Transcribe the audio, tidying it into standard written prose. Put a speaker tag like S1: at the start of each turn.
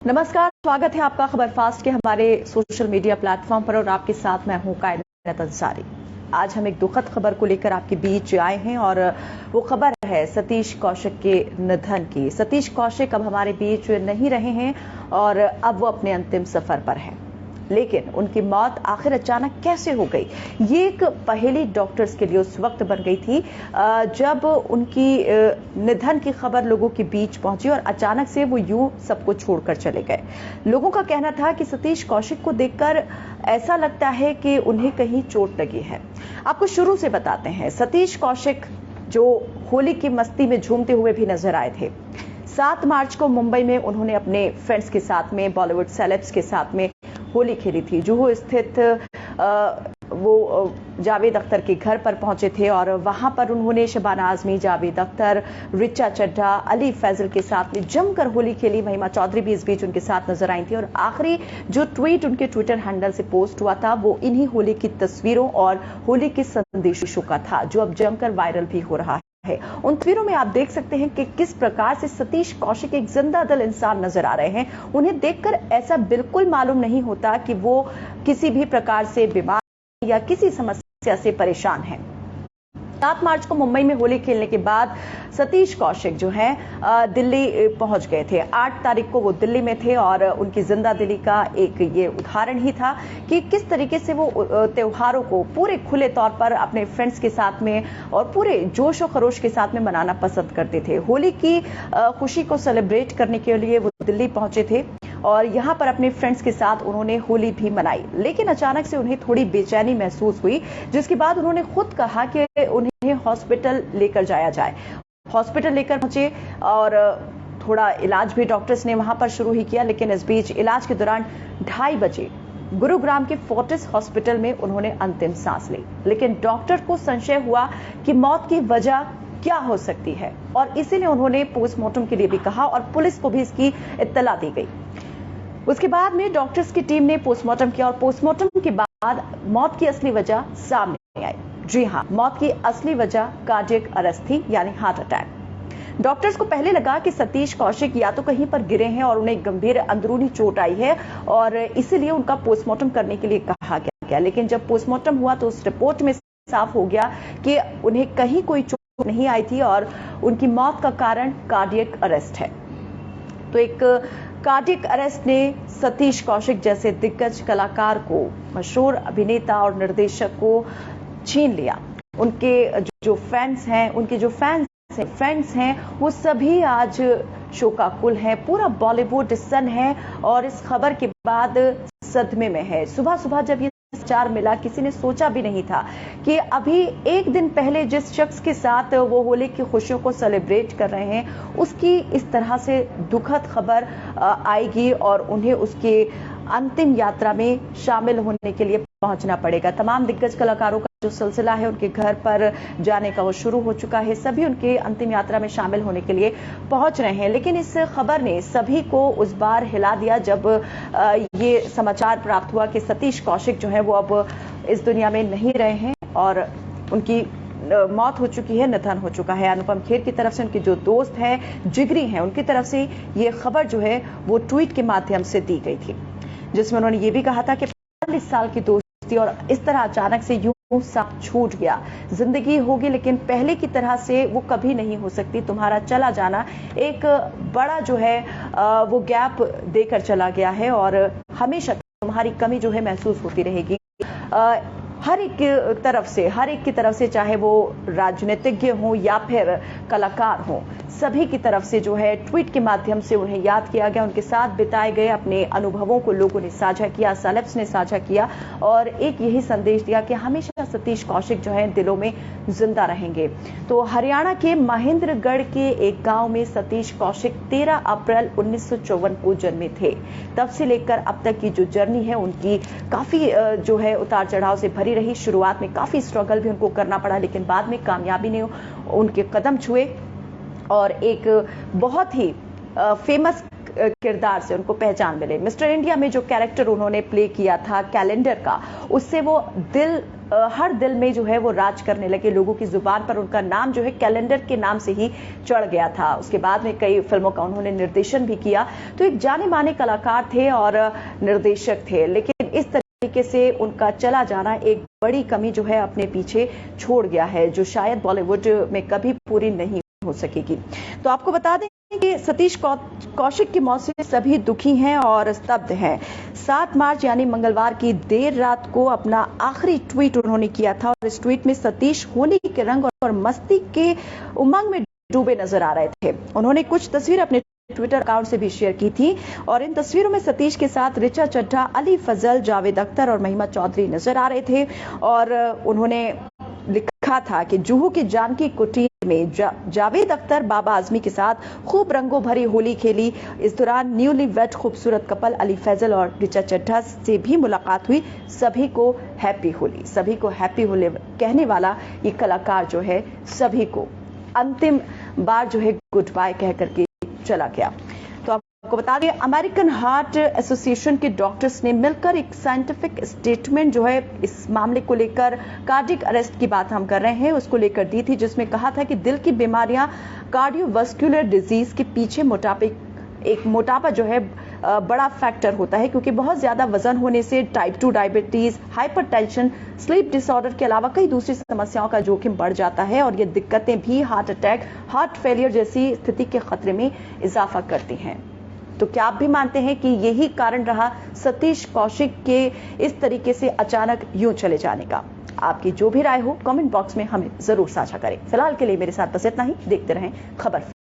S1: नमस्कार, स्वागत है आपका खबर फास्ट के हमारे सोशल मीडिया प्लेटफॉर्म पर और आपके साथ मैं हूं कायनात अंसारी। आज हम एक दुखद खबर को लेकर आपके बीच आए हैं और वो खबर है सतीश कौशिक के निधन की। सतीश कौशिक अब हमारे बीच नहीं रहे हैं और अब वो अपने अंतिम सफर पर हैं, लेकिन उनकी मौत आखिर अचानक कैसे हो गई, ये एक पहेली डॉक्टर्स के लिए उस वक्त बन गई थी जब उनकी निधन की खबर लोगों के बीच पहुंची और अचानक से वो यूं सबको छोड़कर चले गए। लोगों का कहना था कि सतीश कौशिक को देखकर ऐसा लगता है कि उन्हें कहीं चोट लगी है। आपको शुरू से बताते हैं, सतीश कौशिक जो होली की मस्ती में झूमते हुए भी नजर आए थे। 7 मार्च को मुंबई में उन्होंने अपने फ्रेंड्स के साथ में, बॉलीवुड सेलेब्स के साथ में होली खेली थी। जुहू स्थित वो जावेद अख्तर के घर पर पहुंचे थे और वहां पर उन्होंने शबाना आजमी, जावेद अख्तर, रिचा चड्ढा, अली फैजल के साथ में जमकर होली खेली। महिमा चौधरी भी इस बीच उनके साथ नजर आई थी और आखिरी जो ट्वीट उनके ट्विटर हैंडल से पोस्ट हुआ था वो इन्हीं होली की तस्वीरों और होली के संदेशों का था, जो अब जमकर वायरल भी हो रहा है। उन तस्वीरों में आप देख सकते हैं कि किस प्रकार से सतीश कौशिक एक जिंदा दिल इंसान नजर आ रहे हैं। उन्हें देखकर ऐसा बिल्कुल मालूम नहीं होता कि वो किसी भी प्रकार से बीमार या किसी समस्या से परेशान हैं। 7 मार्च को मुंबई में होली खेलने के बाद सतीश कौशिक जो है दिल्ली पहुंच गए थे। 8 तारीख को वो दिल्ली में थे और उनकी जिंदा दिली का एक ये उदाहरण ही था कि किस तरीके से वो त्योहारों को पूरे खुले तौर पर अपने फ्रेंड्स के साथ में और पूरे जोश और खरोश के साथ में मनाना पसंद करते थे। होली की खुशी को सेलिब्रेट करने के लिए वो दिल्ली पहुंचे थे और यहां पर अपने फ्रेंड्स के साथ उन्होंने होली भी मनाई, लेकिन अचानक से उन्हें थोड़ी बेचैनी महसूस हुई, जिसके बाद उन्होंने खुद कहा कि उन्हें हॉस्पिटल लेकर जाया जाए। हॉस्पिटल लेकर पहुंचे और थोड़ा इलाज भी डॉक्टर्स ने वहां पर शुरू ही किया, लेकिन इस बीच इलाज के दौरान 2:30 बजे गुरुग्राम के फोर्टिस हॉस्पिटल में उन्होंने अंतिम सांस ली। लेकिन डॉक्टर को संशय हुआ कि मौत की वजह क्या हो सकती है और इसीलिए उन्होंने पोस्टमार्टम के लिए भी कहा और पुलिस को भी इसकी इत्तला दी गई। उसके बाद में डॉक्टर्स की टीम ने पोस्टमार्टम किया और पोस्टमार्टम के बाद मौत की असली वजह सामने आई। जी हां, मौत की असली वजह कार्डियक अरेस्ट थी, यानी हार्ट अटैक। डॉक्टर्स को पहले लगा कि सतीश कौशिक या तो कहीं पर गिरे हैं और उन्हें गंभीर अंदरूनी चोट आई है और इसीलिए उनका पोस्टमार्टम करने के लिए कहा गया, लेकिन जब पोस्टमार्टम हुआ तो उस रिपोर्ट में साफ हो गया कि उन्हें कहीं कोई चोट नहीं आई थी और उनकी मौत का कारण कार्डियक अरेस्ट है। तो एक कार्डियक अरेस्ट ने सतीश कौशिक जैसे दिग्गज कलाकार को, मशहूर अभिनेता और निर्देशक को छीन लिया। उनके जो फैंस हैं, उनके जो फ्रेंड्स हैं, वो सभी आज शोकाकुल हैं। पूरा बॉलीवुड सन है और इस खबर के बाद सदमे में है। सुबह सुबह जब ये समाचार मिला, किसी ने सोचा भी नहीं था कि अभी एक दिन पहले जिस शख्स के साथ वो होली की खुशियों को सेलिब्रेट कर रहे हैं, उसकी इस तरह से दुखद खबर आएगी और उन्हें उसके अंतिम यात्रा में शामिल होने के लिए पहुंचना पड़ेगा। तमाम दिग्गज कलाकारों का जो सिलसिला है उनके घर पर जाने का वो शुरू हो चुका है। सभी उनके अंतिम यात्रा में शामिल होने के लिए पहुंच रहे हैं, लेकिन इस खबर ने सभी को उस बार हिला दिया जब ये समाचार प्राप्त हुआ कि सतीश कौशिक जो है वो अब इस दुनिया में नहीं रहे हैं और उनकी मौत हो चुकी है, निधन हो चुका है। अनुपम खेर की तरफ से उनके जो दोस्त हैं, जिगरी हैं, उनकी तरफ से ये खबर जो है वो ट्वीट के माध्यम से दी गई थी, जिसमें उन्होंने ये भी कहा था कि 40 साल की दोस्ती और इस तरह अचानक से यूं सब छूट गया। जिंदगी होगी लेकिन पहले की तरह से वो कभी नहीं हो सकती। तुम्हारा चला जाना एक बड़ा जो है वो गैप देकर चला गया है और हमेशा तुम्हारी कमी जो है महसूस होती रहेगी। हर एक की तरफ से चाहे वो राजनीतिज्ञ हो या फिर कलाकार हो, सभी की तरफ से जो है ट्वीट के माध्यम से उन्हें याद किया गया। उनके साथ बिताए गए अपने अनुभवों को लोगों ने साझा किया, सेलेब्स ने साझा किया और एक यही संदेश दिया कि हमेशा सतीश कौशिक जो है दिलों में जिंदा रहेंगे। तो हरियाणा के महेंद्रगढ़ के एक गांव में सतीश कौशिक 13 अप्रैल 1954 को जन्मे थे। तब से लेकर अब तक की जो जर्नी है उनकी काफी जो है उतार चढ़ाव से भरी रही। शुरुआत में काफी स्ट्रगल भी उनको करना पड़ा, लेकिन बाद में कामयाबी ने उनके कदम छुए और एक बहुत ही फेमस किरदार से उनको पहचान मिले। मिस्टर इंडिया में जो कैरेक्टर उन्होंने प्ले किया था कैलेंडर का, उससे वो हर दिल में जो है वो राज करने लगे। लोगों की जुबान पर उनका नाम जो है कैलेंडर के नाम से ही चढ़ गया था। उसके बाद में कई फिल्मों का उन्होंने निर्देशन भी किया। तो एक जाने माने कलाकार थे और निर्देशक थे, लेकिन इस तरीके से उनका चला जाना एक बड़ी कमी जो है अपने पीछे छोड़ गया है, जो शायद बॉलीवुड में कभी पूरी नहीं हो सकेगी। तो आपको बता दें कि सतीश कौशिक की मौत से सभी दुखी हैं और स्तब्ध हैं। 7 मार्च यानी मंगलवार की देर रात को अपना आखिरी ट्वीट उन्होंने किया था और इस ट्वीट में सतीश होली के रंग और मस्ती के उमंग में डूबे नजर आ रहे थे। उन्होंने कुछ तस्वीर अपने ट्विटर अकाउंट से भी शेयर की थी और इन तस्वीरों में सतीश के साथ ऋचा चड्ढा, अली फजल, जावेद अख्तर और महिमा चौधरी नजर आ रहे थे और उन्होंने लिखा था कि जुहू की जानकी कुटीर में जावेद अख्तर बाबा आजमी के साथ खूब रंगों भरी होली खेली। इस दौरान न्यूली वेड खूबसूरत कपल अली फैजल और ऋचा चड्ढा से भी मुलाकात हुई। सभी को हैप्पी होली, सभी को हैप्पी होली कहने वाला ये कलाकार जो है सभी को अंतिम बार जो है गुड बाय कह करके चला गया। तो आपको बता दें अमेरिकन हार्ट एसोसिएशन के डॉक्टर्स ने मिलकर एक साइंटिफिक स्टेटमेंट जो है इस मामले को लेकर, कार्डियक अरेस्ट की बात हम कर रहे हैं उसको लेकर दी थी, जिसमें कहा था कि दिल की बीमारियां, कार्डियोवास्कुलर डिजीज के पीछे मोटापा जो है बड़ा फैक्टर होता है, क्योंकि बहुत ज्यादा वजन होने से type 2 diabetes, hypertension, sleep disorder के अलावा कई दूसरी समस्याओं का जोखिम बढ़ जाता है और ये दिक्कतें भी हार्ट अटैक, हार्ट फेलियर जैसी स्थिति के खतरे में इजाफा करती हैं। तो क्या आप भी मानते हैं कि यही कारण रहा सतीश कौशिक के इस तरीके से अचानक यूं चले जाने का? आपकी जो भी राय हो कमेंट बॉक्स में हमें जरूर साझा करें। फिलहाल के लिए मेरे साथ बस इतना ही। देखते रहें खबर।